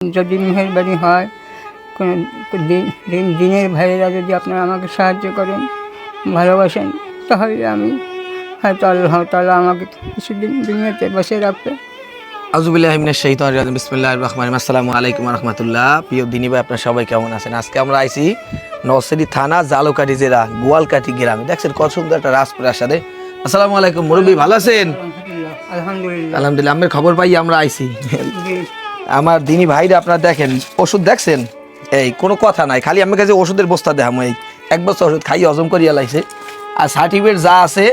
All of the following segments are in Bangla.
যদি মেহেরবানি হয় কোনো দিনের ভাইয়েরা যদি আপনারা আমাকে সাহায্য করেন, ভালোবাসেন, তাহলে আমি হয়তো আল্লাহ তাআলা আমাকে কিছুদিন দুনিয়াতে বসে রাখবে। আউযুবিল্লাহি মিনাশ শাইতানির রাজিম। বিসমিল্লাহির রহমানির রহিম। আসসালামু আলাইকুম ওয়া রাহমাতুল্লাহ। প্রিয় দিনী ভাই, আপনারা সবাই কেমন আছেন? আজকে আমরা আইছি নরসিংদী থানা জালুকাঠি জেলা গোয়ালকাঠি গ্রামে। দেখছেন কত সুন্দর একটা রাজপ্রাসাদে। আসসালামু আলাইকুম মুরব্বী, ভালো আছেন? আলহামদুলিল্লাহ। আলহামদুলিল্লাহ। আমের খবর পাই আমরা আইছি। আমার দিনী ভাইরা আপনারা দেখেন, ওষুধ দেখছেন, এই কোনো কথা নাই, খালি আমার কাছে ওষুধের বস্তা দেখাম, এই এক বছর ওষুধ খাই হজম করিয়া লাইছে। আর সার্টিফিকেট যা আছে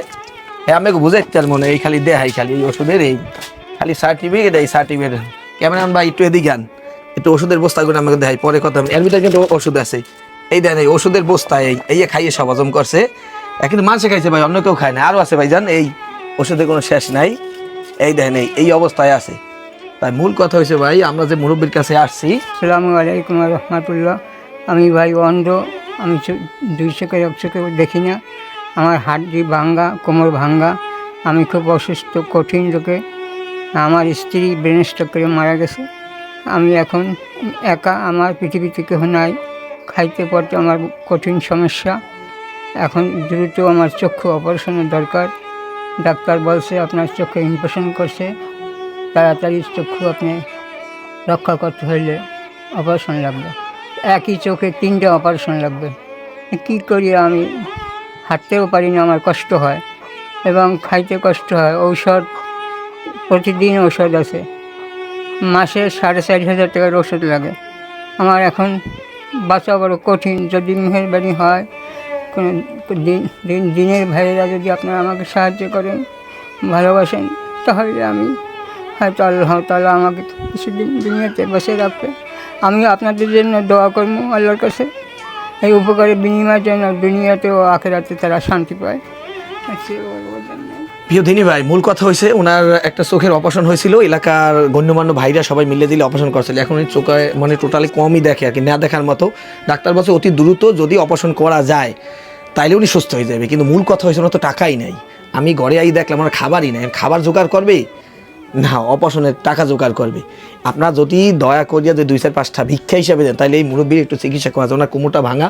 আমাকে বুঝাইতে আর মনে এই খালি দেখাই, খালি এই ওষুধের এই খালি সার্টিফিকেট, এই সার্টিফিকেট। ক্যামেরাম্যান ভাই একটু এদিকে আন, একটু ওষুধের বস্তাগুলো আমাকে দেখাই, পরে কথা। এর ভিতরে কিন্তু ওষুধ আছে, এই দেন এই ওষুধের বস্তা, এই খাইয়ে সব হজম করছে। কিন্তু মানুষে খাইছে ভাই, অন্য কেউ খায় না। আরও আছে ভাই, জান এই ওষুধের কোনো শেষ নাই। এই দেখেন এই অবস্থায় আছে। তাই মূল কথা হয়েছে ভাই, আমরা যে মুরব্বীর কাছে আসছি। আসসালামু আলাইকুম ওয়া রাহমাতুল্লাহ। আমি ভাই অন্ধ, আমি দুই চোখে এক চোখে দেখি না। আমার হাড়ি ভাঙ্গা, কোমর ভাঙ্গা, আমি খুব অসুস্থ, কঠিন রোগে। আমার স্ত্রী ব্রেন স্ট্রোক করে মারা গেছে। আমি এখন একা, আমার পৃথিবীতে কেউ নাই। খাইতে পড়তে আমার কঠিন সমস্যা। এখন দ্রুত আমার চক্ষু অপারেশনের দরকার। ডাক্তার বলছে আপনার চোখে ইনফেকশন করছে, তাড়াতাড়ি চক্ষু আপনি রক্ষা করতে হইলে অপারেশন লাগবে। একই চোখে 3টে অপারেশন লাগবে। কী করি, আমি হাঁটতেও পারি না, আমার কষ্ট হয় এবং খাইতে কষ্ট হয়। ঔষধ প্রতিদিন ঔষধ আছে, মাসে 4,500 টাকার ওষুধ লাগে। আমার এখন বাঁচা বড় কঠিন। যদি মেহেরবানি হয় কোনো দিনের ভাইয়েরা যদি আপনারা আমাকে সাহায্য করেন, ভালোবাসেন, তাহলে আমি হয়তো আল্লাহ তাআলা আমাকে কিছুদিন দুনিয়াতে বসে রাখবে। আমি আপনাদের জন্য দোয়া করবো আল্লাহর কাছে, এই উপকারের বিনিময়ের জন্য দুনিয়াতেও আখিরাতে তারা শান্তি পায়। প্রিয় দিনী ভাই, মূল কথা হয়েছে ওনার একটা চোখের অপারেশন হয়েছিল, এলাকার গণ্যমান্য ভাইরা সবাই মিলে দিলে অপারেশন করছিল। এখন এই চোখে মানে টোটালি কমই দেখে আর কি, না দেখার মতো। ডাক্তার বলছে অতি দ্রুত যদি অপারেশন করা যায় তাইলে উনি সুস্থ হয়ে যাবে। কিন্তু মূল কথা হয়েছে ওনার তো টাকাই নাই। আমি ঘরে আই দেখলাম ওনার খাবারই নাই। খাবার জোগাড় করবে না, অপারেশনের টাকা জোগাড় করবে। আপনার যদি দয়া করিয়া যে 2-4-5টা ভিক্ষা হিসাবে দেন, তাহলে এই মুরব্বীর একটু চিকিৎসা করা যায়। ওনার কোমরটা ভাঙা,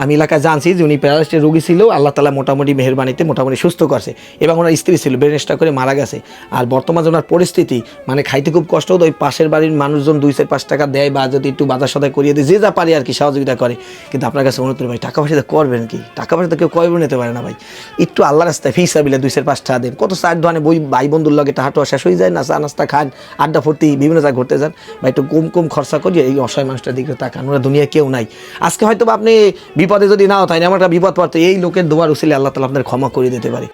আমি এলাকায় জানছি যে উনি প্যারালাইসিসের রোগী ছিল। আল্লাহ তাআলা মোটামুটি মেহেরবানিতে মোটামুটি সুস্থ করছে। এবং ওনার স্ত্রী ছিল, ব্রেন স্ট্রোক করে মারা গেছে। আর বর্তমানে ওনার পরিস্থিতি মানে খাইতে খুব কষ্ট হতো। ওই পাশের বাড়ির মানুষজন 2-4-5 টাকা দেয় বা যদি একটু বাজার সদাই করিয়ে দেয়, যে যা পারে আর কি সহযোগিতা করে। কিন্তু আপনার কাছে অনুরোধ করি ভাই, টাকা পয়সা করবেন কি? টাকা পয়সা তো কেউ কয়ও নিতে পারে না ভাই। একটু আল্লাহ রাস্তায় ফিসাবিলে 2-4-5 টাকা দেন। কত চার ধরনের বই ভাই বন্ধুর লগে টাহাটো শেষ হয়ে যায় না, চা নাস্তা খান, আড্ডা ফুর্তি, বিভিন্ন জায়গায় ঘুরতে যান ভাই। একটু কম খরচা করিয়ে এই অসহায় মানুষটার দিকে তাকান। ওরা দুনিয়া কেউ নাই। আজকে হয়তো আপনি বিপদে যদি নাও তাই না, আমার একটা বিপদ পড়তো, এই লোকের দোয়ার উসিলে আল্লাহ তাআলা আপনাদের ক্ষমা করে দিতে পারে।